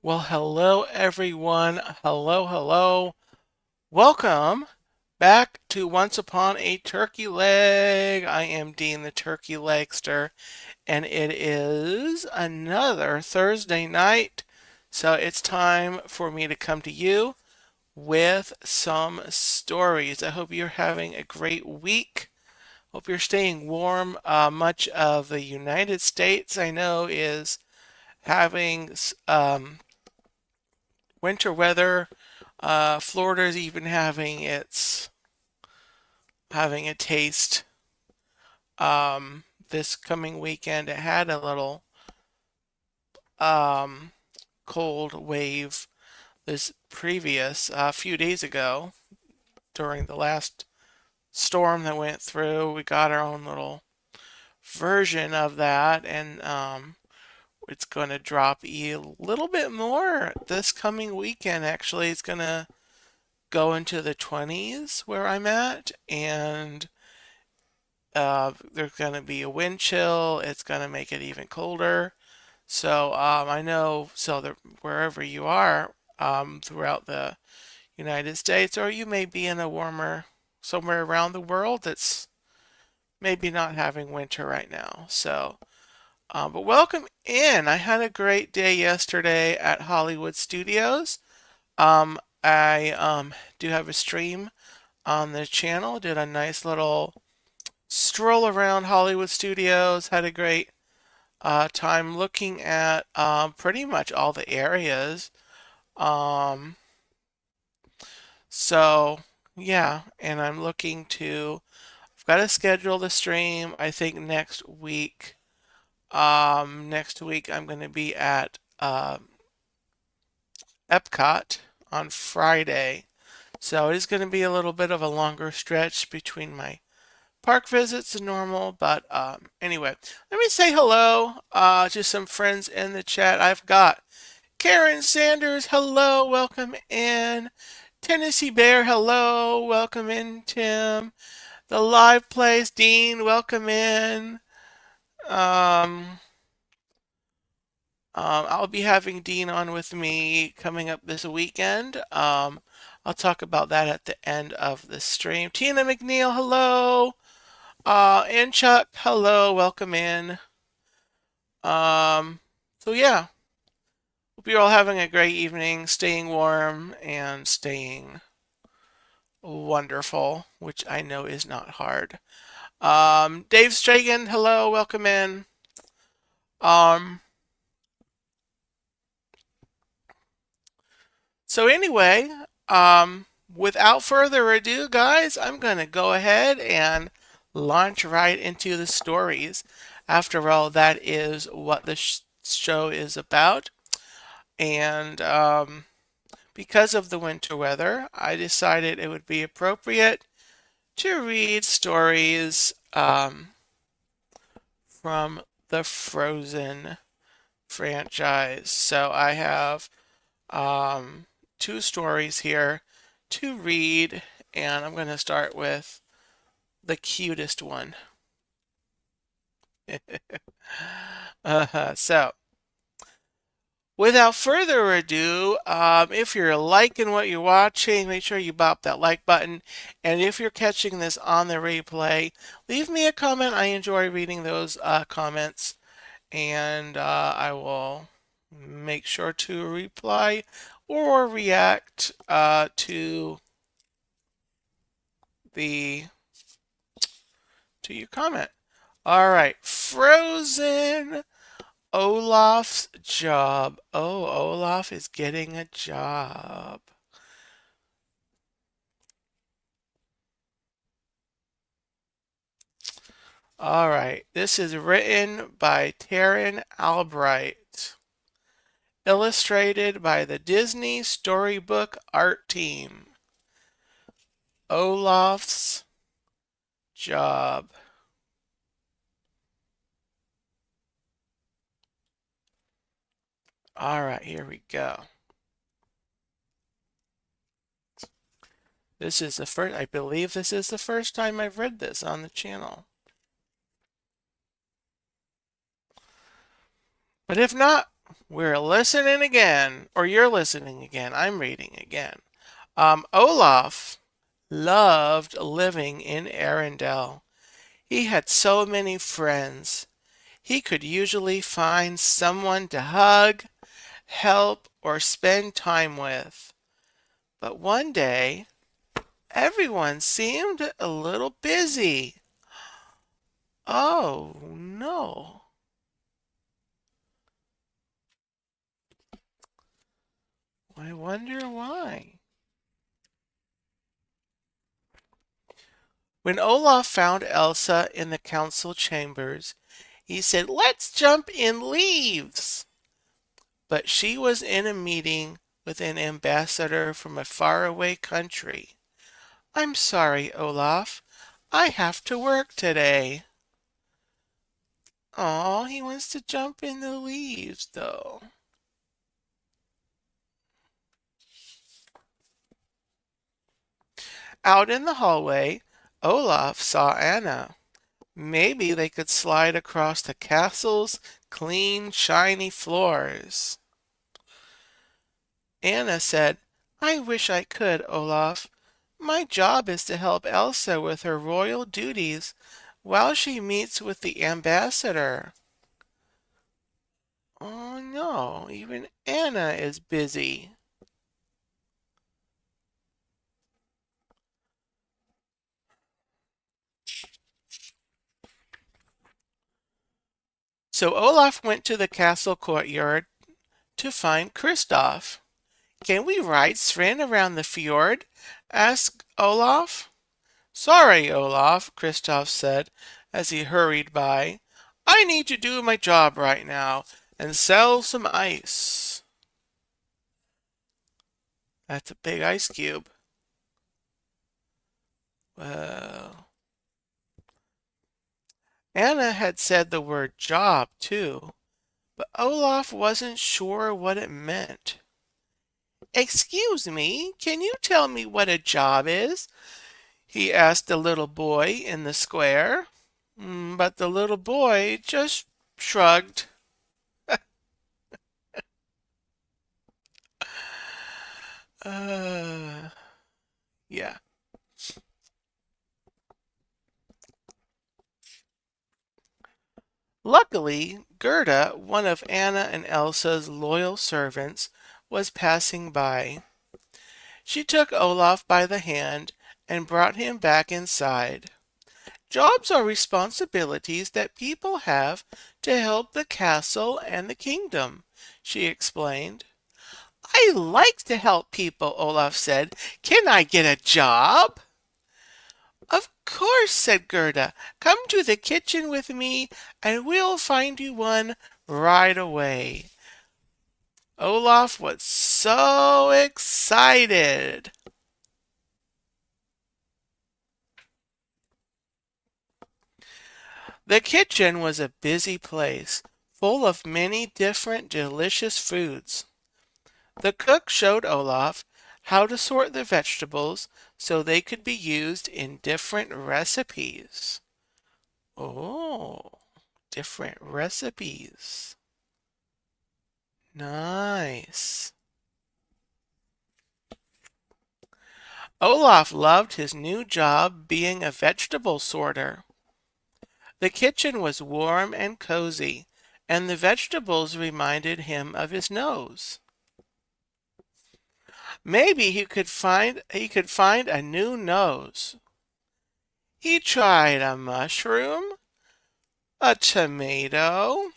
Well, hello everyone. Hello. Welcome back to Once Upon a Turkey Leg. I am Dean the Turkey Legster, and it is another Thursday night. So it's time for me to come to you with some stories. I hope you're having a great week. Hope you're staying warm. Much of the United States, I know, is having winter weather. Florida is even having a taste this coming weekend. It had a little um, cold wave this previous few days ago during the last storm that went through. We got our own little version of that, and it's going to drop a little bit more this coming weekend. Actually, it's going to go into the 20s where I'm at, and there's going to be a wind chill. It's going to make it even colder. So I know, so that wherever you are throughout the United States, or you may be in a warmer somewhere around the world that's maybe not having winter right now. So, but welcome in. I had a great day yesterday at Hollywood Studios. I do have a stream on the channel. Did a nice little stroll around Hollywood Studios. Had a great time looking at pretty much all the areas. Um, so yeah, and I've got to schedule the stream. I think next week. Next week I'm going to be at Epcot on Friday. So it is going to be a little bit of a longer stretch between my park visits than normal. But anyway, let me say hello to some friends in the chat. I've got Karen Sanders, hello, welcome in. Tennessee Bear, hello, welcome in, Tim. The Live Place, Dean, welcome in. Um, I'll be having Dean on with me coming up this weekend. I'll talk about that at the end of the stream. Tina McNeil, hello. And Chuck, hello, welcome in. Um, so yeah, hope you're all having a great evening, staying warm and staying wonderful, which I know is not hard. Dave Stragan, hello, welcome in. Um, so anyway, without further ado, guys, I'm gonna go ahead and launch right into the stories. After all, that is what the show is about. And because of the winter weather, I decided it would be appropriate to read stories from the Frozen franchise. So I have two stories here to read, and I'm going to start with the cutest one. So, without further ado, if you're liking what you're watching, make sure you bop that like button. And if you're catching this on the replay, leave me a comment. I enjoy reading those comments, and I will make sure to reply or react the to your comment. All right, Frozen. Olaf's job. Oh, Olaf is getting a job. All right, this is written by Taryn Albright, illustrated by the Disney Storybook Art Team. Olaf's job. All right, here we go. I believe this is the first time I've read this on the channel. But if not, We're listening again, or you're listening again. I'm reading again. Olaf loved living in Arendelle. He had so many friends. He could usually find someone to hug, help, or spend time with. But one day, everyone seemed a little busy. Oh no. I wonder why. When Olaf found Elsa in the council chambers, he said, "Let's jump in leaves." But she was in a meeting with an ambassador from a faraway country. "I'm sorry, Olaf. I have to work today." Oh, he wants to jump in the leaves, though. Out in the hallway, Olaf saw Anna. Maybe they could slide across the castle's clean, shiny floors. Anna said, "I wish I could, Olaf. My job is to help Elsa with her royal duties while she meets with the ambassador." Oh no, even Anna is busy. So Olaf went to the castle courtyard to find Kristoff. "Can we ride Sven around the fjord?" asked Olaf. "Sorry, Olaf," Kristoff said as he hurried by. "I need to do my job right now and sell some ice." That's a big ice cube. Well, Anna had said the word job too, but Olaf wasn't sure what it meant. "Excuse me, can you tell me what a job is?" he asked the little boy in the square. But the little boy just shrugged. Uh, yeah. Luckily, Gerda, one of Anna and Elsa's loyal servants, was passing by. She took Olaf by the hand and brought him back inside. "Jobs are responsibilities that people have to help the castle and the kingdom," she explained. "I like to help people," Olaf said. "Can I get a job?" "Of course," said Gerda. "Come to the kitchen with me and we'll find you one right away." Olaf was so excited. The kitchen was a busy place, full of many different delicious foods. The cook showed Olaf how to sort the vegetables so they could be used in different recipes. Oh, different recipes. Nice. Olaf loved his new job being a vegetable sorter. The kitchen was warm and cozy, and the vegetables reminded him of his nose. Maybe he could find a new nose. He tried a mushroom, a tomato,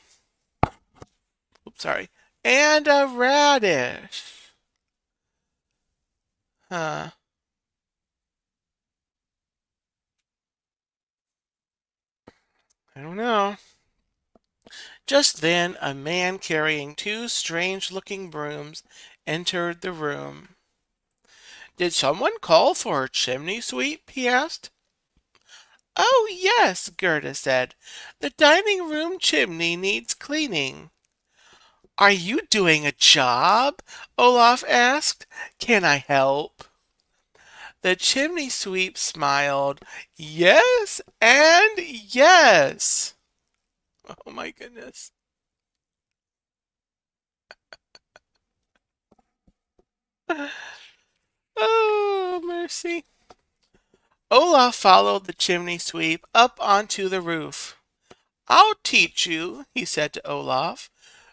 oops, sorry, and a radish. Huh, I don't know. Just then a man carrying two strange-looking brooms entered the room. "Did someone call for a chimney sweep?" he asked. "Oh, yes," Gerda said. "The dining room chimney needs cleaning." "Are you doing a job?" Olaf asked. "Can I help?" The chimney sweep smiled. "Yes and yes." Oh my goodness. Oh, mercy. Olaf followed the chimney sweep up onto the roof. I'll teach you, he said to Olaf.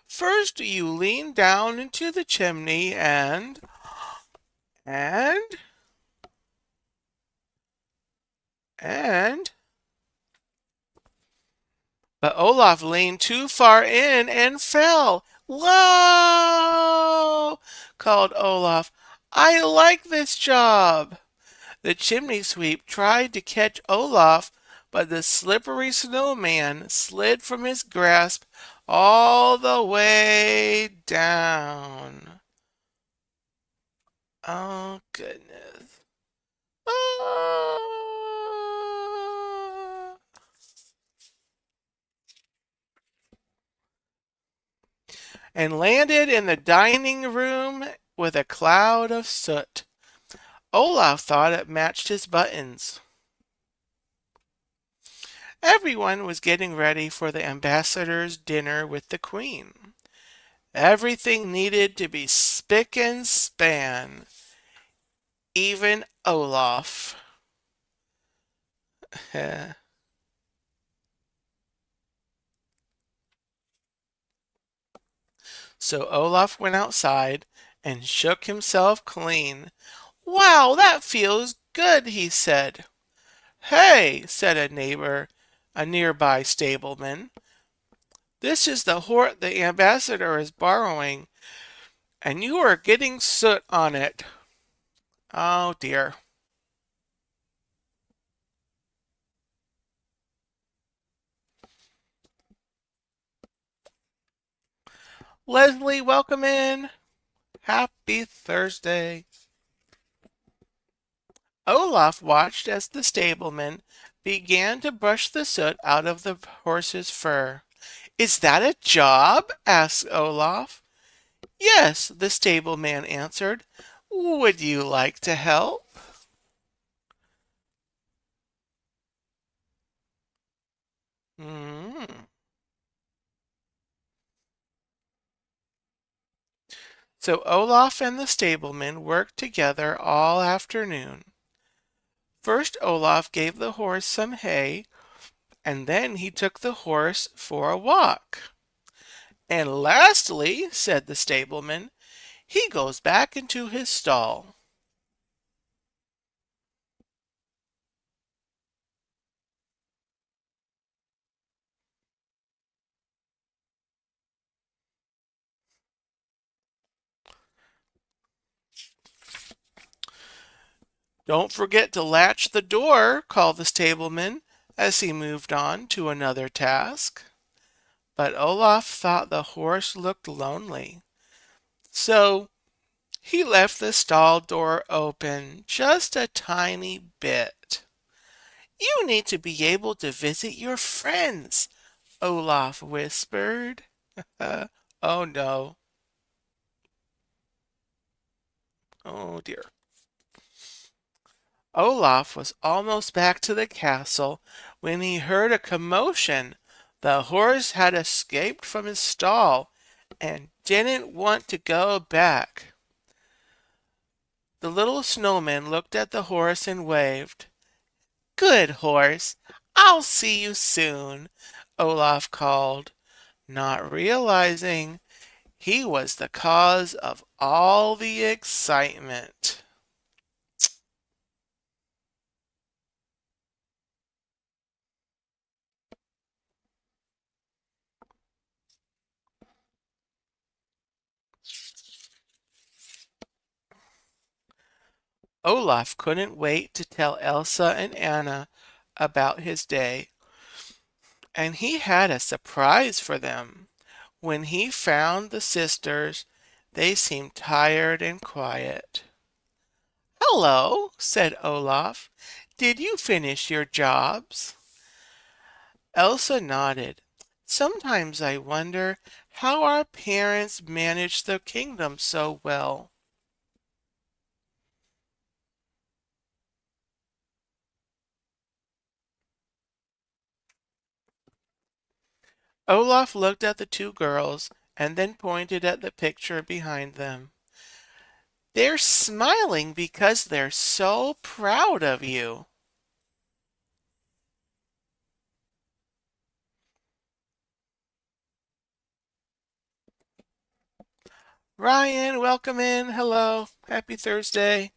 First, you lean down into the chimney and, and. But Olaf leaned too far in and fell. Whoa! Called Olaf. I like this job. The chimney sweep tried to catch Olaf, but the slippery snowman slid from his grasp all the way down. Oh, goodness. Ah! And landed in the dining room with a cloud of soot. Olaf thought it matched his buttons. Everyone was getting ready for the ambassador's dinner with the queen. Everything needed to be spick and span, even Olaf. So Olaf went outside and shook himself clean. Wow, that feels good, he said. Hey, said a nearby stableman. This is the horse the ambassador is borrowing, and you are getting soot on it. Oh dear. Leslie, welcome in. Happy Thursday. Olaf watched as the stableman began to brush the soot out of the horse's fur. Is that a job? Asked Olaf. Yes, the stableman answered. Would you like to help? Mm. So Olaf and the stableman worked together all afternoon. First, Olaf gave the horse some hay, and then he took the horse for a walk. And lastly, said the stableman, he goes back into his stall. Don't forget to latch the door, called the stableman as he moved on to another task. But Olaf thought the horse looked lonely. So he left the stall door open just a tiny bit. You need to be able to visit your friends, Olaf whispered. Oh no. Oh dear. Olaf was almost back to the castle when he heard a commotion. The horse had escaped from his stall and didn't want to go back. The little snowman looked at the horse and waved. Good horse, I'll see you soon, Olaf called, not realizing he was the cause of all the excitement. Olaf couldn't wait to tell Elsa and Anna about his day, and he had a surprise for them. When he found the sisters, they seemed tired and quiet. Hello, said Olaf. Did you finish your jobs? Elsa nodded. Sometimes I wonder how our parents managed the kingdom so well. Olaf looked at the two girls and then pointed at the picture behind them. They're smiling because they're so proud of you. Ryan, welcome in. Hello. Happy Thursday.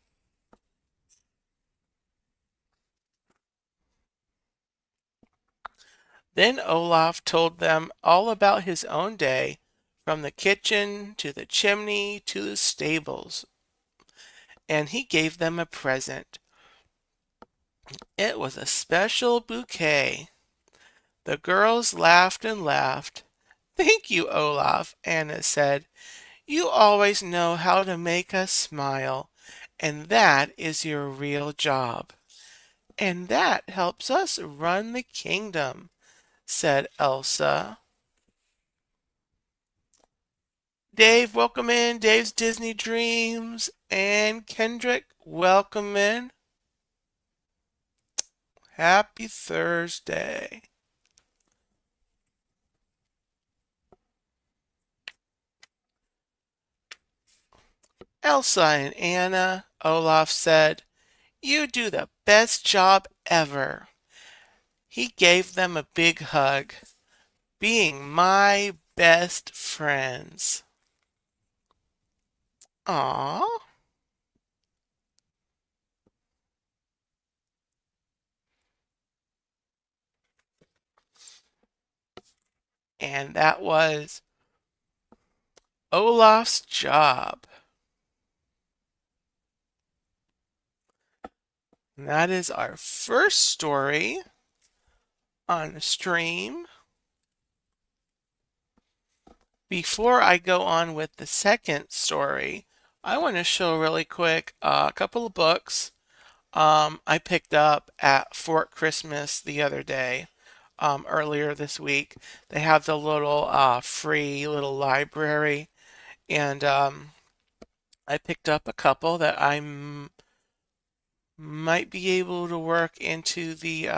Then Olaf told them all about his own day, from the kitchen to the chimney to the stables, and he gave them a present. It was a special bouquet. The girls laughed and laughed. Thank you, Olaf, Anna said. You always know how to make us smile, and that is your real job. And that helps us run the kingdom, said Elsa. Dave, welcome in. Dave's Disney Dreams. And Kendrick, welcome in. Happy Thursday. Elsa and Anna, Olaf said, you do the best job ever. He gave them a big hug, being my best friends. Aww. And that was Olaf's job. And that is our first story on the stream. Before I go on with the second story, I want to show really quick a couple of books I picked up at Fort Christmas the other day, earlier this week. They have the little free little library, and I picked up a couple that might be able to work into the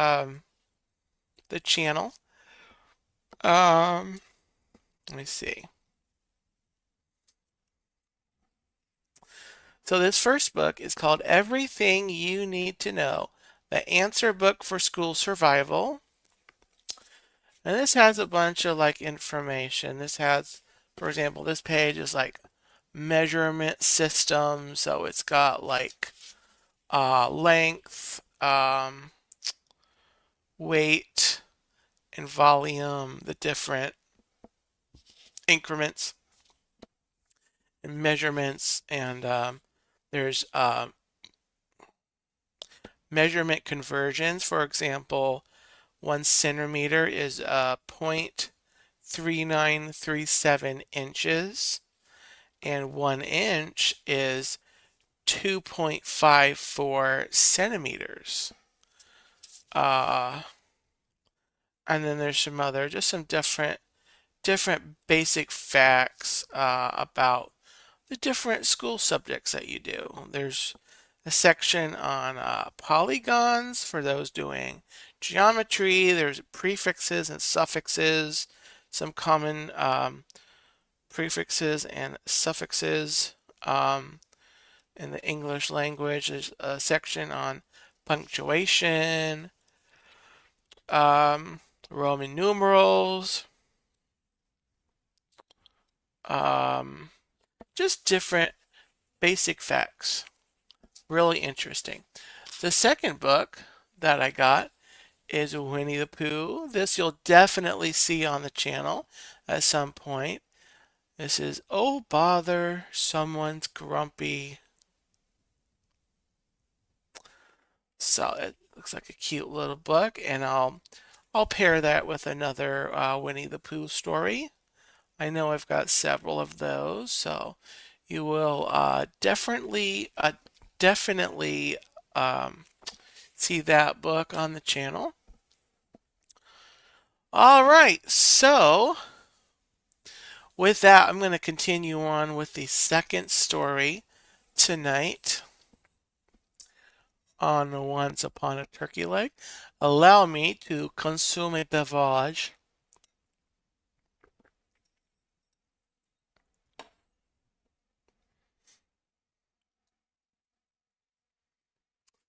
channel. Let me see. So this first book is called Everything You Need to Know, the answer book for school survival. And this has a bunch of like information. This has, for example, this page is like measurement system. So it's got like length, weight, and volume, the different increments and measurements. And there's measurement conversions. For example, 1 centimeter is 0.3937 inches, and 1 inch is 2.54 centimeters. And then there's some other, just some different basic facts about the different school subjects that you do. There's a section on polygons for those doing geometry. There's prefixes and suffixes, some common prefixes and suffixes in the English language. There's a section on punctuation, Roman numerals, just different basic facts. Really interesting. The second book that I got is Winnie the Pooh. This you'll definitely see on the channel at some point. This is Oh Bother, Someone's Grumpy. So it looks like a cute little book, and I'll pair that with another Winnie the Pooh story. I know I've got several of those, so you will definitely see that book on the channel. All right, so with that, I'm going to continue on with the second story tonight on Once Upon a Turkey Leg. Allow me to consume a beverage.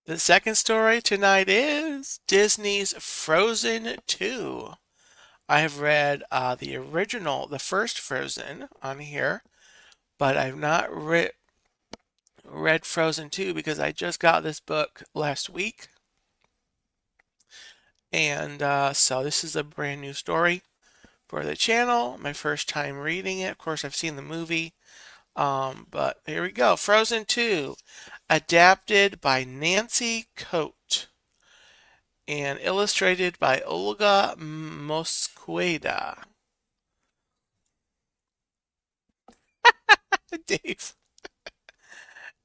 The second story tonight is Disney's Frozen 2. I have read the original, the first Frozen on here, but I've not read Frozen 2 because I just got this book last week. And so this is a brand new story for the channel. My first time reading it. Of course, I've seen the movie. But here we go. Frozen 2, adapted by Nancy Coate and illustrated by Olga Mosqueda. Dave.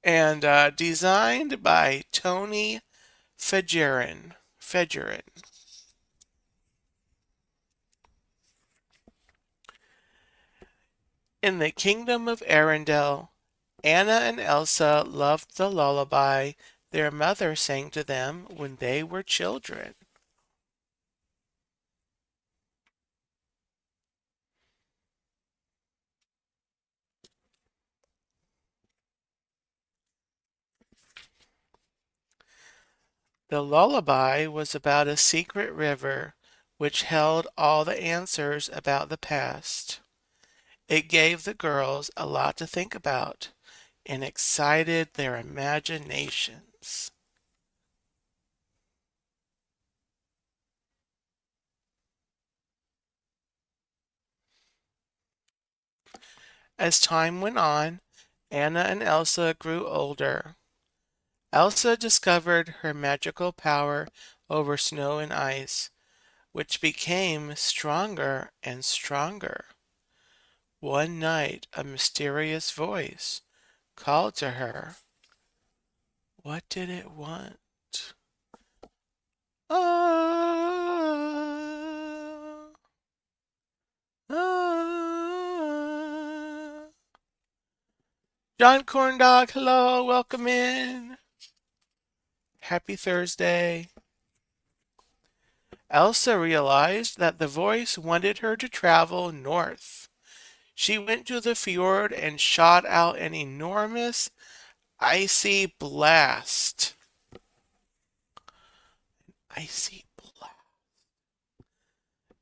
And designed by Tony Fejerin. In the kingdom of Arendelle, Anna and Elsa loved the lullaby their mother sang to them when they were children. The lullaby was about a secret river which held all the answers about the past. It gave the girls a lot to think about and excited their imaginations. As time went on, Anna and Elsa grew older. Elsa discovered her magical power over snow and ice, which became stronger and stronger. One night, a mysterious voice called to her. What did it want? Ah, ah. John Corndog, hello, welcome in. Happy Thursday. Elsa realized that the voice wanted her to travel north. She went to the fjord and shot out an enormous icy blast. Icy blast.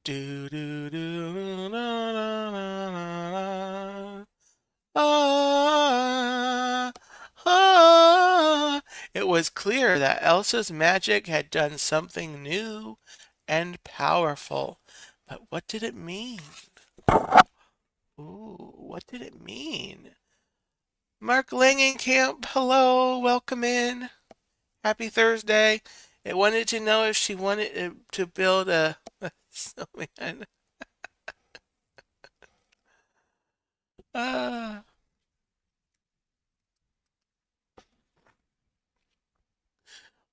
Do do do na na na na. Ah, ah. It was clear that Elsa's magic had done something new and powerful. But what did it mean? Ooh, what did it mean? Mark Langenkamp, hello, welcome in. Happy Thursday. It wanted to know if she wanted to build a snowman. Ah.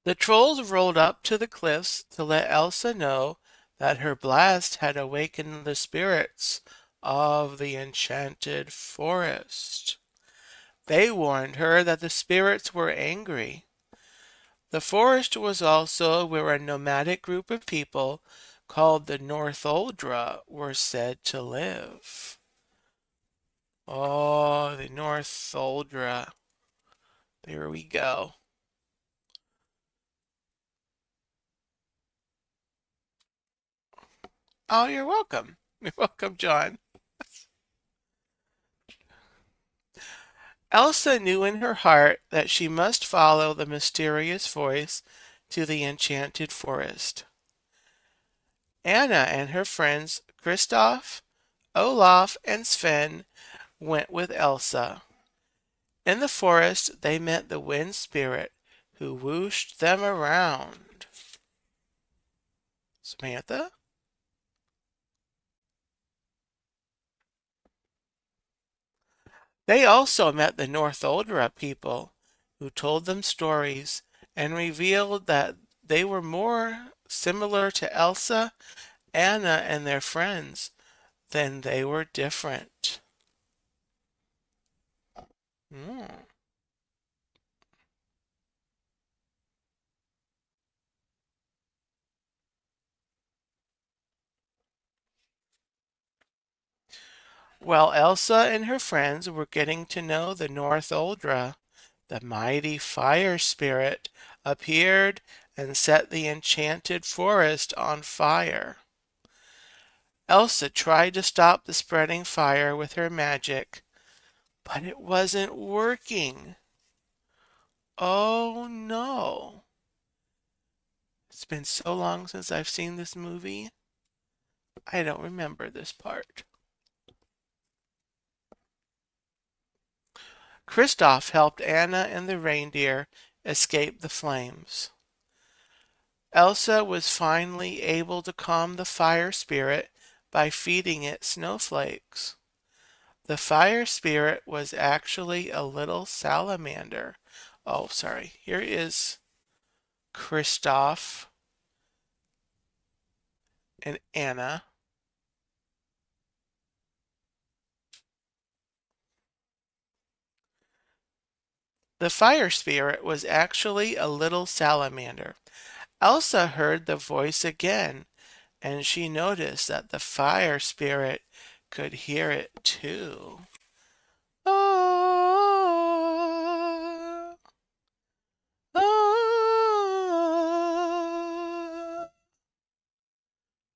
The trolls rolled up to the cliffs to let Elsa know that her blast had awakened the spirits of the enchanted forest. They warned her that the spirits were angry. The forest was also where a nomadic group of people called the Northoldra were said to live. Oh, the Northoldra. There we go. Oh, you're welcome. You're welcome, John. Elsa knew in her heart that she must follow the mysterious voice to the enchanted forest. Anna and her friends Kristoff, Olaf, and Sven went with Elsa. In the forest, they met the wind spirit who whooshed them around. Samantha? They also met the Northoldra people who told them stories and revealed that they were more similar to Elsa, Anna, and their friends than they were different. Mm. While Elsa and her friends were getting to know the Northoldra, the mighty fire spirit appeared and set the enchanted forest on fire. Elsa tried to stop the spreading fire with her magic, but it wasn't working. Oh no. It's been so long since I've seen this movie. I don't remember this part. Kristoff helped Anna and the reindeer escape the flames. Elsa was finally able to calm the fire spirit by feeding it snowflakes. The fire spirit was actually a little salamander. Oh, sorry. Here is Kristoff and Anna. The fire spirit was actually a little salamander. Elsa heard the voice again, and she noticed that the fire spirit could hear it too. Ah, ah,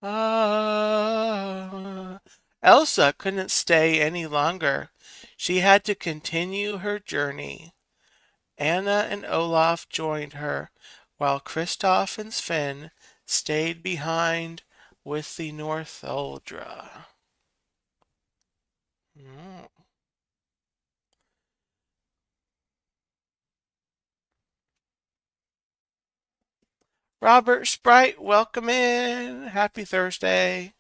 ah. Elsa couldn't stay any longer. She had to continue her journey. Anna and Olaf joined her, while Kristoff and Sven stayed behind with the Northuldra. Mm. Robert Sprite, welcome in. Happy Thursday.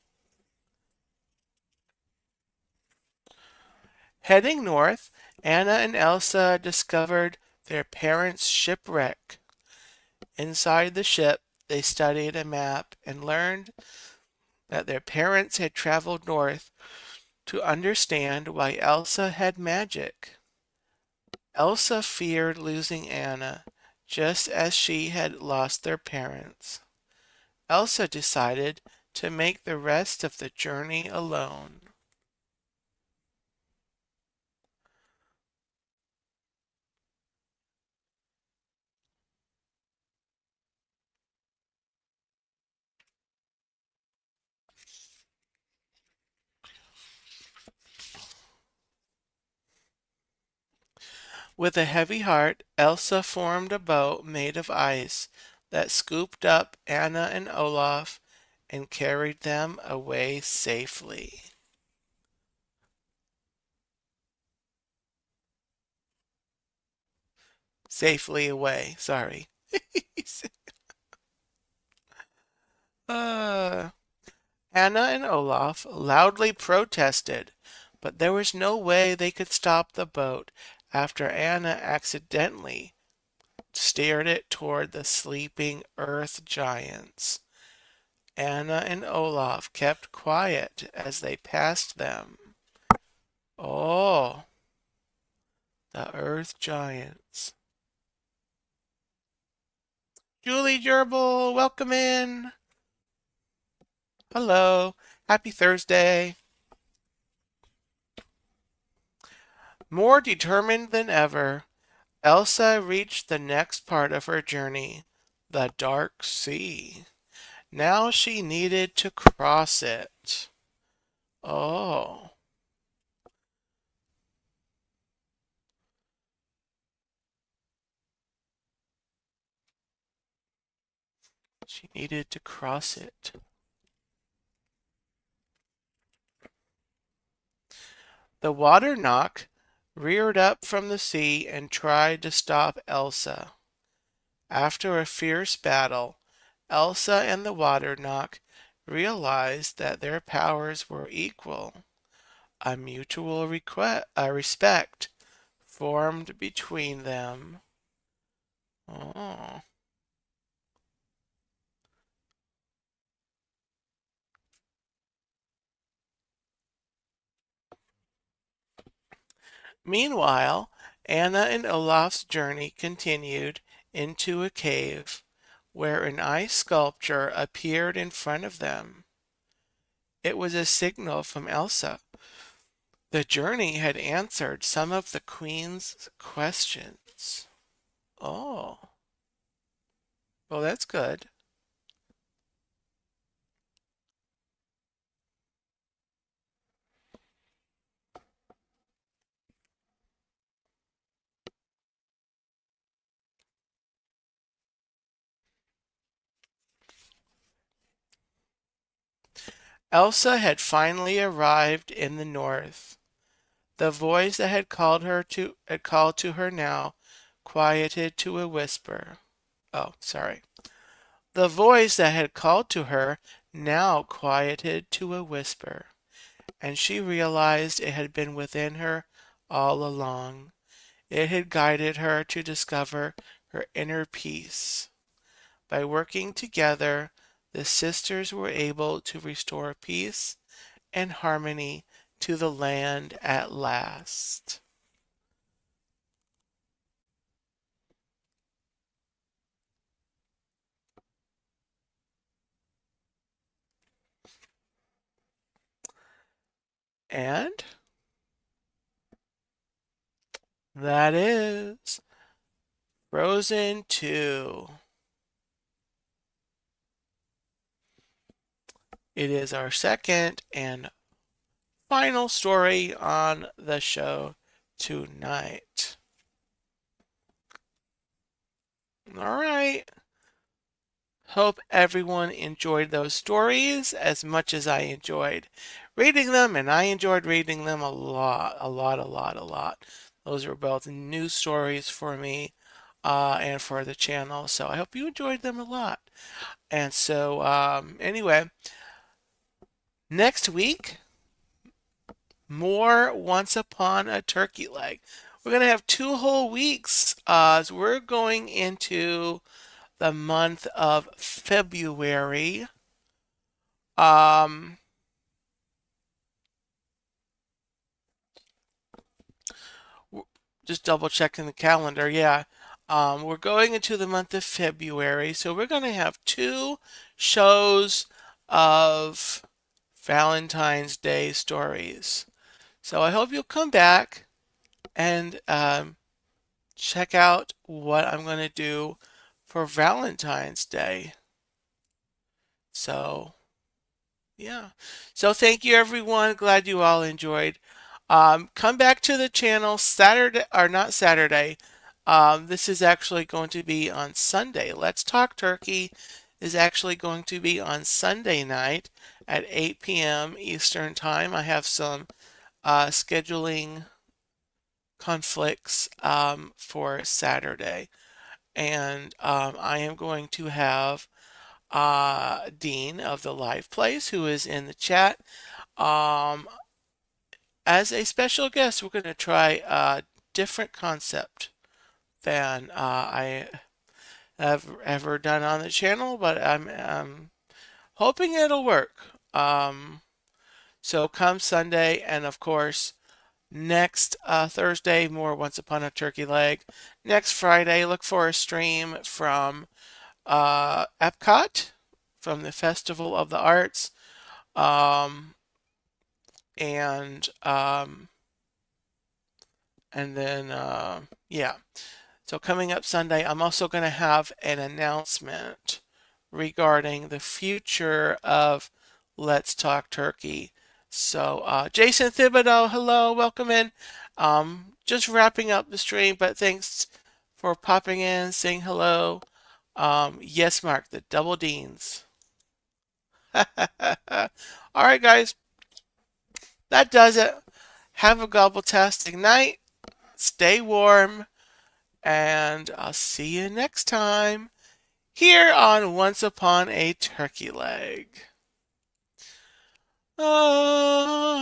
Heading north, Anna and Elsa discovered their parents' shipwreck. Inside the ship, they studied a map and learned that their parents had traveled north to understand why Elsa had magic. Elsa feared losing Anna, just as she had lost their parents. Elsa decided to make the rest of the journey alone. With a heavy heart, Elsa formed a boat made of ice that scooped up Anna and Olaf and carried them away safely. Safely away, sorry. uh, Anna and Olaf loudly protested, but there was no way they could stop the boat after Anna accidentally steered it toward the sleeping earth giants. Anna and Olaf kept quiet as they passed them. Oh, the earth giants. Julie Gerbil, welcome in. Hello, happy Thursday. More determined than ever, Elsa reached the next part of her journey, the Dark Sea. Now she needed to cross it. Oh, she needed to cross it. The water knock reared up from the sea and tried to stop Elsa. After a fierce battle, Elsa and the water knock realized that their powers were equal. A mutual respect formed between them. Oh. Meanwhile, Anna and Olaf's journey continued into a cave where an ice sculpture appeared in front of them. It was a signal from Elsa. The journey had answered some of the Queen's questions. Oh. Well, that's good. Elsa had finally arrived in the north. The voice that had called to her now quieted to a whisper. Oh, sorry. The voice that had called to her now quieted to a whisper, and she realized it had been within her all along. It had guided her to discover her inner peace. By working together, the sisters were able to restore peace and harmony to the land at last. And that is Frozen 2. It is our second and final story on the show tonight. All right. Hope everyone enjoyed those stories as much as I enjoyed reading them, and I enjoyed reading them a lot, a lot, a lot, a lot. Those were both new stories for me and for the channel, so I hope you enjoyed them a lot. And so, anyway, next week, more Once Upon a Turkey Leg. We're going to have 2 whole weeks as we're going into the month of February. Um, just double checking the calendar. Yeah. We're going into the month of February, so we're going to have 2 shows of Valentine's Day stories. So I hope you'll come back and check out what I'm going to do for Valentine's Day. So, yeah. So thank you, everyone. Glad you all enjoyed. Come back to the channel Saturday, or not Saturday. This is actually going to be on Sunday. Let's Talk Turkey is actually going to be on Sunday night at 8 p.m. Eastern Time. I have some scheduling conflicts for Saturday. And I am going to have Dean of the Live Place, who is in the chat. Um, as a special guest, we're going to try a different concept than I have ever done on the channel, but I'm hoping it'll work. So come Sunday, and of course, next Thursday, more Once Upon a Turkey Leg. Next Friday, look for a stream from Epcot, from the Festival of the Arts. Um, and and then yeah. So coming up Sunday, I'm also going to have an announcement regarding the future of Let's Talk Turkey. So Jason Thibodeau, hello, welcome in. Just wrapping up the stream, but thanks for popping in, saying hello. Yes, Mark, the double Deans. All right, guys, that does it. Have a gobble-tastic night. Stay warm, and I'll see you next time here on Once Upon a Turkey Leg. Ah.